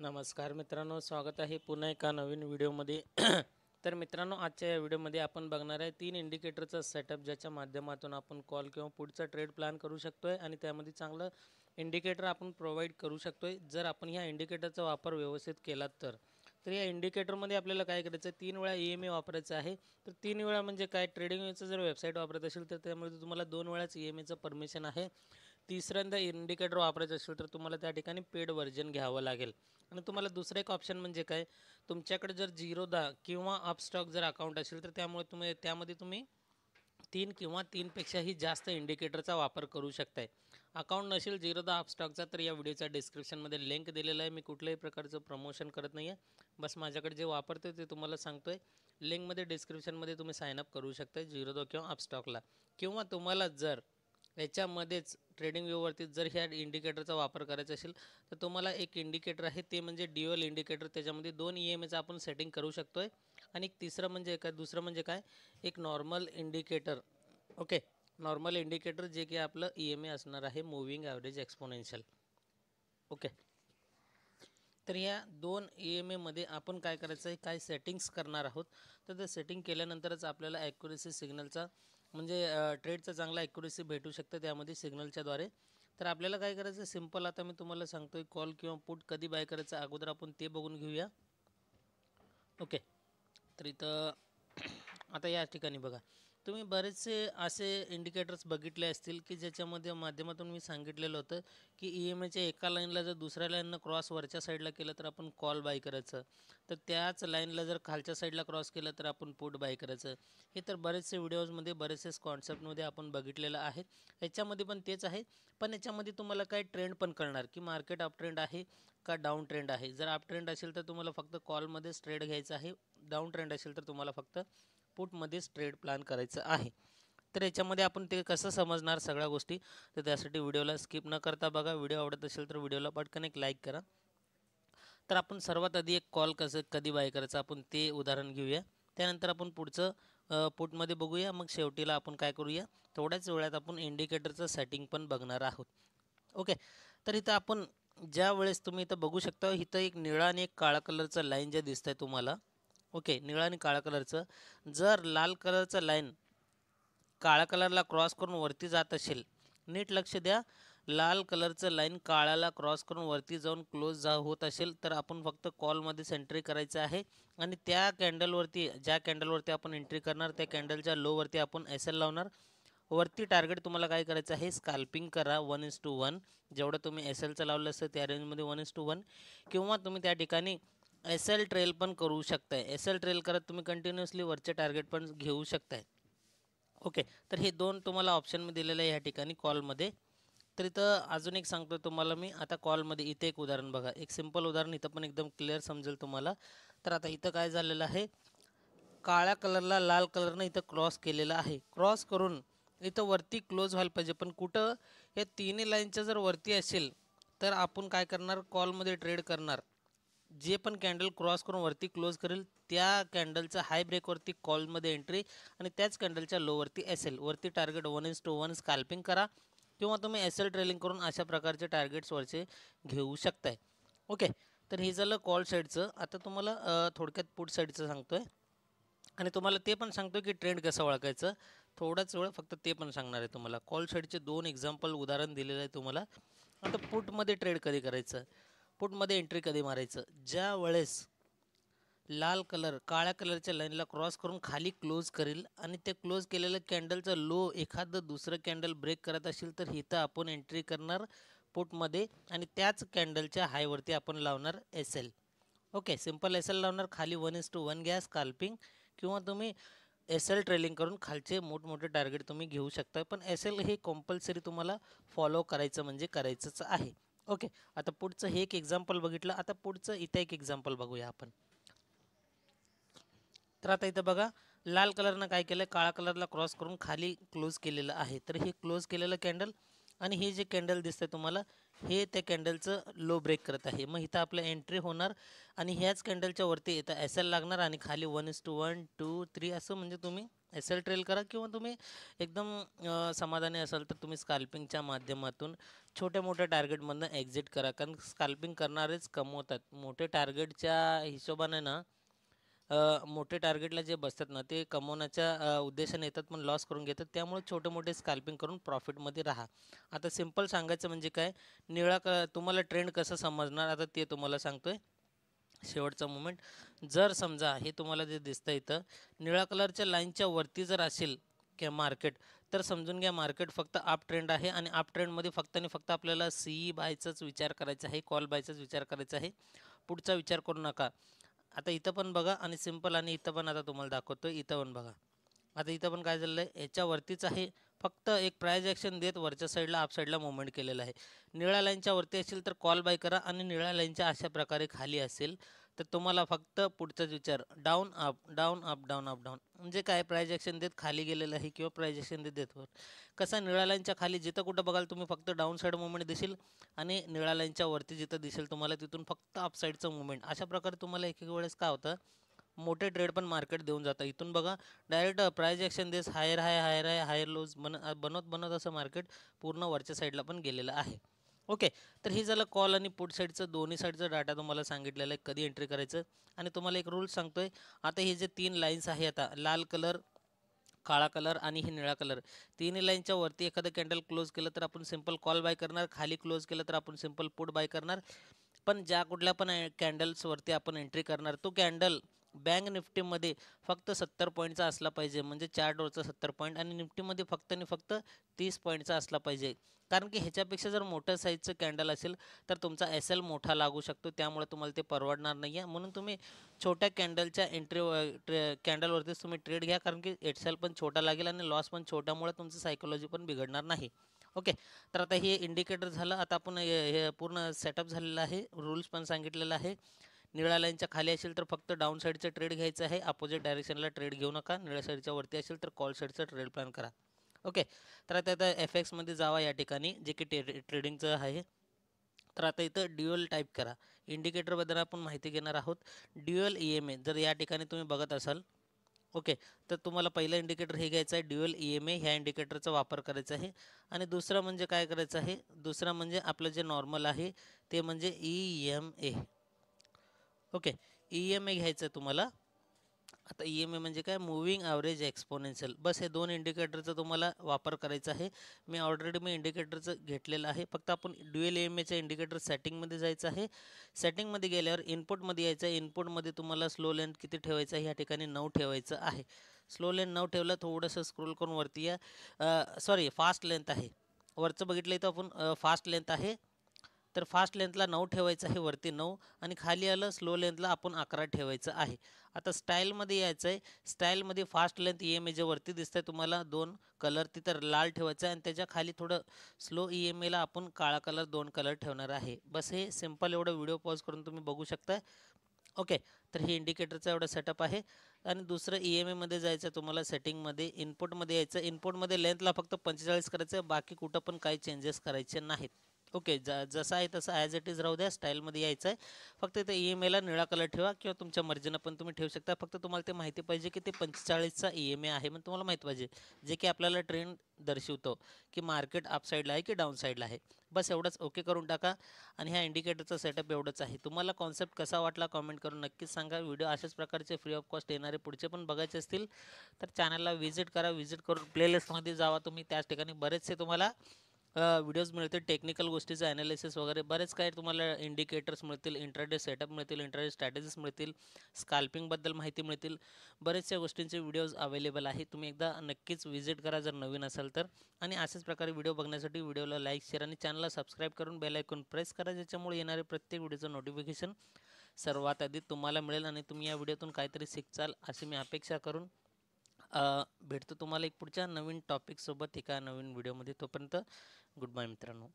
नमस्कार मित्रांनो, स्वागत आहे पुन्हा एका नवीन व्हिडिओमध्ये. तर मित्रांनो, आजच्या या व्हिडिओमध्ये आपण बघणार आहे 3 इंडिकेटरचा सेटअप, ज्याच्या माध्यमातून आपण कॉल किंवा पुढचा ट्रेड प्लॅन करू शकतोय आणि त्यामध्ये चांगलं इंडिकेटर आपण प्रोव्हाइड करू शकतोय जर आपण ह्या इंडिकेटरचा वापर व्यवस्थित केला तर. या इंडिकेटरमध्ये आपल्याला काय करायचं आहे, 3 वेळा EMA वापरायचं आहे. तर 3 वेळा म्हणजे काय, ट्रेडिंगचं जर वेबसाईट वापरत असेल तर त्यामध्ये तुम्हाला 2 वेळाच EMAचं परमिशन आहे. तिसऱ्यांदा इंडिकेटर वापरायचं असेल तर तुम्हाला त्या ठिकाणी पेड व्हर्जन घ्यावं लागेल. आणि तुम्हाला दुसरं एक ऑप्शन म्हणजे काय, तुमच्याकडे जर झिरोदा किंवा अपस्टॉक जर अकाउंट असेल तर त्यामध्ये तुम्ही 3 किंवा 3पेक्षाही जास्त इंडिकेटरचा वापर करू शकताय. अकाउंट नसेल झिरोदा अपस्टॉकचा तर या व्हिडिओच्या डिस्क्रिप्शनमध्ये लिंक दिलेला आहे. मी कुठल्याही प्रकारचं प्रमोशन करत नाही आहे, बस माझ्याकडे जे वापरतोय ते तुम्हाला सांगतोय. लिंकमध्ये डिस्क्रिप्शनमध्ये तुम्ही साईनअप करू शकताय झिरोदा किंवा अपस्टॉकला. किंवा तुम्हाला जर याच्यामध्येच ट्रेडिंग व्ह्यूवरती जर ह्या इंडिकेटरचा वापर करायचा असेल तर तुम्हाला एक इंडिकेटर आहे, ते म्हणजे ड्युअल इंडिकेटर. त्याच्यामध्ये 2 EMAचं आपण सेटिंग करू शकतो आहे. आणि दुसरं म्हणजे काय, एक normal indicator. Okay, normal indicator जे की आपलं EMA असणार आहे, मूव्हिंग ॲव्हरेज एक्सपोनेन्शियल. ओके, तर या 2 EMAमध्ये आपण काय करायचं आहे, काय सेटिंग्स करणार आहोत. तर ते सेटिंग केल्यानंतरच आपल्याला ॲक्युरेसी सिग्नलचा म्हणजे ट्रेडचा चांगला ॲक्युरेसी भेटू शकतं त्यामध्ये सिग्नलच्याद्वारे. तर आपल्याला काय करायचं, सिंपल आता मी तुम्हाला सांगतोय, कॉल किंवा पुट कधी बाय करायचं अगोदर आपण ते बघून घेऊया. ओके, तर इथं आता या ठिकाणी बघा, तुम्ही बरेचसे असे इंडिकेटर्स बघितले असतील की ज्याच्यामध्ये माध्यमातून मी सांगितलेलं होतं की EMAच्या एका लाईनला जर दुसऱ्या लाईननं क्रॉस वरच्या साईडला केलं तर आपण कॉल बाय करायचं, तर त्याच लाईनला जर खालच्या साईडला क्रॉस केलं तर आपण पुट बाय करायचं. हे तर बरेचसे व्हिडिओजमध्ये बरेचसे कॉन्सेप्टमध्ये आपण बघितलेलं आहे. याच्यामध्ये पण तेच आहे, पण याच्यामध्ये तुम्हाला काय ट्रेंड पण कळणार की मार्केट अप ट्रेंड आहे का डाऊन ट्रेंड आहे. जर अप ट्रेंड असेल तर तुम्हाला फक्त कॉलमध्येच ट्रेड घ्यायचा आहे, डाऊन ट्रेंड असेल तर तुम्हाला फक्त पुटमध्येच ट्रेड प्लॅन करायचं आहे. तर याच्यामध्ये आपण ते कसं समजणार सगळ्या गोष्टी, तर त्यासाठी व्हिडिओला स्किप न करता बघा. व्हिडिओ आवडत असेल तर व्हिडिओला पटकन एक लाईक करा. तर आपण सर्वात आधी एक कॉल कसं कधी बाय करायचं आपण ते उदाहरण घेऊया. त्यानंतर आपण पुढचं पुटमध्ये बघूया. मग शेवटीला आपण काय करूया, थोड्याच वेळात आपण इंडिकेटरचं सेटिंग पण बघणार आहोत. ओके, तर इथं आपण ज्या वेळेस तुम्ही इथं बघू शकता, इथं एक निळा आणि एक काळा कलरचं लाईन जे दिसतंय तुम्हाला. ओके, निळा आणि काळा कलरचं, जर लाल कलरचं लाईन काळ्या कलरला क्रॉस करून वरती जात असेल, नीट लक्ष द्या, लाल कलरचं लाईन काळ्याला क्रॉस करून वरती जाऊन क्लोज होत असेल तर आपण फक्त कॉलमध्ये एंट्री करायचं आहे. आणि त्या कॅन्डलवरती, ज्या कॅन्डलवरती आपण एंट्री करणार त्या कॅन्डलच्या लोवरती आपण SL लावणार. वरती टार्गेट तुम्हाला काय करायचं आहे, स्कॅल्पिंग करा 1:1. जेवढं तुम्ही SLचं लावलं असतं त्या रेंजमध्ये 1:1. किंवा तुम्ही त्या ठिकाणी SL ट्रेल पण करू शकताय. SL ट्रेल करत तुम्ही कंटिन्युअसली वरचे टार्गेट पण घेऊ शकताय. ओके, तर हे 2 तुम्हाला ऑप्शन मी दिलेलं आहे या ठिकाणी कॉलमध्ये. तर इथं अजून एक सांगतो तुम्हाला मी, आता कॉलमध्ये इथे एक उदाहरण बघा, एक सिंपल उदाहरण, इथं पण एकदम क्लिअर समजेल तुम्हाला. तर आता इथं काय झालेलं आहे, काळ्या कलरला लाल कलरनं इथं क्रॉस केलेला आहे. क्रॉस करून इथं वरती क्लोज व्हायला पाहिजे, पण कुठं, या तिन्ही लाईनच्या जर वरती असेल तर आपण काय करणार, कॉलमध्ये ट्रेड करणार. जे पण कॅन्डल क्रॉस करून वरती क्लोज करेल त्या कॅन्डलचा हाय ब्रेकवरती कॉलमध्ये एंट्री, आणि त्याच कॅन्डलच्या लोवरती SL. वरती टार्गेट 1:1 स्कॅल्पिंग करा किंवा तुम्ही SL ट्रेलिंग करून अशा प्रकारचे टार्गेट्स वरचे घेऊ शकताय. ओके, तर हे झालं कॉल साईडचं. आता तुम्हाला थोडक्यात पुट साईडचं सांगतोय आणि तुम्हाला ते पण सांगतो की ट्रेंड कसं ओळखायचं. थोडाच वेळ फक्त ते पण सांगणार आहे तुम्हाला. कॉल साईडचे 2 एक्झाम्पल उदाहरण दिलेलं आहे तुम्हाला. आता पुटमध्ये ट्रेड कधी करायचं, पुटमध्ये एंट्री कधी मारायचं, ज्या वेळेस लाल कलर काळ्या कलरच्या लाईनला क्रॉस करून खाली क्लोज करेल आणि ते क्लोज केलेलं कॅन्डलचं लो एखादं दुसरं कॅन्डल ब्रेक करत असेल तर इथं आपण एंट्री करणार पुटमध्ये, आणि त्याच कॅन्डलच्या हायवरती आपण लावणार SL. ओके, सिंपल SL लावणार, खाली 1:1 घ्या स्कॅल्पिंग, किंवा तुम्ही SL ट्रेलिंग करून खालचे मोठमोठे टार्गेट तुम्ही घेऊ शकता. पण SL हे कंपल्सरी तुम्हाला फॉलो करायचं म्हणजे करायचंच आहे. ओके, आता पुढचं हे एक एक्झाम्पल बघितलं. आता पुढचं इथं एक एक्झाम्पल बघूया आपण. तर आता इथं बघा, लाल कलरनं काय केलं, काळा कलरला क्रॉस करून खाली क्लोज केलेलं आहे. तर हे क्लोज केलेलं कॅन्डल आणि हे जे कॅन्डल दिसतंय तुम्हाला, हे त्या कॅन्डलचं लो ब्रेक करत आहे. मग इथं आपलं एंट्री होणार आणि ह्याच कॅन्डलच्या वरती इथं SL लागणार आणि खाली 1:1 2 3 असं म्हणजे तुम्ही एस एल ट्रेल करा किंवा तुम्ही एकदम समाधानी असाल तर तुम्ही स्काल्पिंगच्या माध्यमातून छोट्या मोठ्या टार्गेटमधनं एक्झिट करा. कारण स्काल्पिंग करणारेच कमवतात. मोठे टार्गेटच्या हिशोबाने ना मोठे टार्गेटला जे बसतात ना ते कमवण्याच्या उद्देशाने येतात पण लॉस करून घेतात. त्यामुळे छोटे मोठे स्कॅल्पिंग करून प्रॉफिटमध्ये राहा. आता सिंपल सांगायचं म्हणजे काय, तुम्हाला ट्रेंड कसं समजणार आता ते तुम्हाला सांगतोय. शेवटचा मुमेंट जर समजा हे तुम्हाला जे दिसतं इथं निळ्या कलरच्या लाईनच्या वरती जर असेल की मार्केट, तर समजून घ्या मार्केट फक्त अप ट्रेंड आहे आणि अप ट्रेंडमध्ये फक्त आणि फक्त आपल्याला सी बायचाच विचार करायचा आहे, कॉल बायचाच विचार करायचा आहे, पुढचा विचार करू नका. आता इथं पण बघा आणि सिंपल आणि इथं पण आता तुम्हाला दाखवतो. इथं पण बघा, आता इथं पण काय झालं आहे याच्यावरतीच आहे. फक्त एक प्राइज ॲक्शन देत वरच्या साईडला अप साईडला मुवमेंट केलेलं आहे. निळ्या लाईनच्या वरती असेल तर कॉल बाय करा आणि निळ्या लाईनच्या अशा प्रकारे खाली असेल तर तुम्हाला फक्त पुढचाच विचार down up down up down up down, म्हणजे काय प्राइज ॲक्शन देत खाली गेलेलं आहे किंवा प्राइज ॲक्शन देत वर. कसा निळ्या लाईनच्या खाली जिथं कुठं बघाल तुम्ही फक्त डाऊन साईड मुवमेंट दिसेल आणि निळ्या लाईनच्या वरती जिथं दिसेल तुम्हाला तिथून फक्त अप साईडचं मुवमेंट. अशा प्रकारे तुम्हाला एक एक वेळेस काय होतं मोठे ट्रेड पण मार्केट देऊन जातं. इथून बघा डायरेक्ट प्राइज ॲक्शन देस हायर हाय हायर हाय हायर लोज बनवत बनवत असं मार्केट पूर्ण वरच्या साईडला पण गेलेलं आहे. ओके, तर हे झालं कॉल आणि पुट साईडचं दोन्ही साईडचा डाटा तुम्हाला सांगितलेलं आहे कधी एंट्री करायचं. आणि तुम्हाला एक रूल सांगतोय. आता हे जे 3 लाईन्स आहे, आता लाल कलर, काळा कलर आणि ही निळा कलर, तिन्ही लाईनच्या वरती एखादं कॅन्डल क्लोज केलं तर आपण सिंपल कॉल बाय करणार, खाली क्लोज केलं तर आपण सिंपल पुट बाय करणार. पण ज्या कुठल्या पण कॅन्डल्सवरती आपण एंट्री करणार तो कॅन्डल बँक निफ्टीमध्ये फक्त 70 पॉईंटचा असला पाहिजे, म्हणजे चार्टवरचा 70 पॉईंट, आणि निफ्टीमध्ये फक्त आणि फक्त 30 पॉईंटचा असला पाहिजे. कारण की ह्याच्यापेक्षा जर मोठ्या साईजचं कॅन्डल असेल तर तुमचा एस एल मोठा लागू शकतो, त्यामुळे तुम्हाला ते परवडणार नाही आहे. म्हणून तुम्ही छोट्या कॅन्डलच्या कॅन्डलवरतीच तुम्ही ट्रेड घ्या, कारण की एस एल पण छोटा लागेल आणि लॉस पण छोट्यामुळे तुमचं सायकोलॉजी पण बिघडणार नाही. ओके, तर आता हे इंडिकेटर झालं. आता आपण हे पूर्ण सेटअप झालेलं आहे, रूल्स पण सांगितलेलं आहे. निळ्या लाईनच्या खाली असेल तर फक्त डाऊन साईडचं ट्रेड घ्यायचं आहे, अपोजिट डायरेक्शनला ट्रेड घेऊ नका. निळ्या साईडच्या वरती असेल तर कॉल साईडचा ट्रेड प्लॅन करा. ओके, तर आता एफ एक्समध्ये जावा या ठिकाणी जे की ट्रेडिंगचं आहे. तर आता इथं ड्युअल टाईप करा. इंडिकेटरबद्दल आपण माहिती घेणार आहोत. ड्युअल EMA जर या ठिकाणी तुम्ही बघत असाल, ओके, तर तुम्हाला पहिलं इंडिकेटर हे घ्यायचं आहे ड्युअल EMA, ह्या इंडिकेटरचा वापर करायचा आहे. आणि दुसरं म्हणजे काय करायचं आहे, दुसरं म्हणजे आपलं जे नॉर्मल आहे ते म्हणजे EMA. ओके, EMA घ्यायचं आहे तुम्हाला. आता EMA म्हणजे काय, मूव्हिंग ॲव्हरेज एक्सपोनेन्शियल. बस हे दोन इंडिकेटरचा तुम्हाला वापर करायचा आहे. मी इंडिकेटरचं घेतलेलं आहे. फक्त आपण ड्युअल EMAच्या इंडिकेटर सेटिंगमध्ये जायचं आहे. सेटिंगमध्ये गेल्यावर इनपुटमध्ये यायचं आहे. इनपुटमध्ये तुम्हाला स्लो लेंथ किती ठेवायचं आहे, या ठिकाणी 9 ठेवायचं आहे. स्लो लेंथ 9 ठेवलं, थोडंसं स्क्रोल करून वरती या. सॉरी, फास्ट लेंथ आहे वरचं बघितलं इथं आपण, फास्ट लेंथ आहे. तर फास्ट लेंथला 9 ठेवायचं आहे, वरती 9, आणि खाली आलं स्लो लेंथला आपण 11 ठेवायचं आहे. आता स्टाईलमध्ये यायचं आहे. स्टाईलमध्ये फास्ट लेंथ EMA जे वरती दिसतंय तुम्हाला 2 कलर, तिथं लाल ठेवायचं आहे आणि त्याच्या खाली थोडं स्लो EMAला आपण काळा कलर 2 कलर ठेवणार आहे. बस हे सिंपल एवढं व्हिडिओ पॉज करून तुम्ही बघू शकता. ओके, तर हे इंडिकेटरचा एवढा सेटअप आहे. आणि दुसरं EMAमध्ये जायचं तुम्हाला, सेटिंगमध्ये इनपुटमध्ये यायचं. इनपुटमध्ये लेंथला फक्त 45 करायचं, बाकी कुठं पण काही चेंजेस करायचे नाहीत. ओके, जसं आहे तसं ॲज इट इज राहू द्या. स्टाईलमध्ये यायचं आहे. फक्त इथं EMAला निळा कलर ठेवा किंवा तुमच्या मर्जीनं पण तुम्ही ठेवू शकता. फक्त तुम्हाला ते माहिती पाहिजे की ते 45चा EMA आहे, म्हणून तुम्हाला माहीत पाहिजे, जे की आपल्याला ट्रेंड दर्शवतो की मार्केट अप साईडला आहे की डाऊन साईडला आहे. बस एवढंच, ओके करून टाका. आणि ह्या इंडिकेटरचा सेटअप एवढंच आहे. तुम्हाला कॉन्सेप्ट कसा वाटला कॉमेंट करून नक्कीच सांगा. व्हिडिओ अशाच प्रकारचे फ्री ऑफ कॉस्ट येणारे पुढचे पण बघायचे असतील तर चॅनलला व्हिजिट करा. व्हिजिट करून प्लेलिस्टमध्ये जावा तुम्ही, त्याच ठिकाणी बरेचसे तुम्हाला व्हिडिओज मिळतील, टेक्निकल गोष्टीचं ॲनालिसिस वगैरे बरेच काही तुम्हाला इंडिकेटर्स मिळतील, इंट्राडे सेटअप मिळतील, इंट्राडे स्ट्रॅटेजीज मिळतील, स्काल्पिंगबद्दल माहिती मिळतील, बरेचशा गोष्टींचे व्हिडिओज अवेलेबल आहे. तुम्ही एकदा नक्कीच व्हिजिट करा जर नवीन असाल तर. आणि अशाच प्रकारे व्हिडिओ बघण्यासाठी व्हिडिओला लाईक, शेअर आणि चॅनलला सबस्क्राईब करून बेल आयकॉन प्रेस करा, ज्याच्यामुळे येणारे प्रत्येक व्हिडिओचं नोटिफिकेशन सर्वात आधी तुम्हाला मिळेल आणि तुम्ही या व्हिडिओतून काहीतरी शिकचाल अशी मी अपेक्षा करून भेटतो तुम्हाला एक पुढच्या नवीन टॉपिकसोबत एका नवीन व्हिडिओमध्ये. तोपर्यंत गुड बाय मित्रांनो.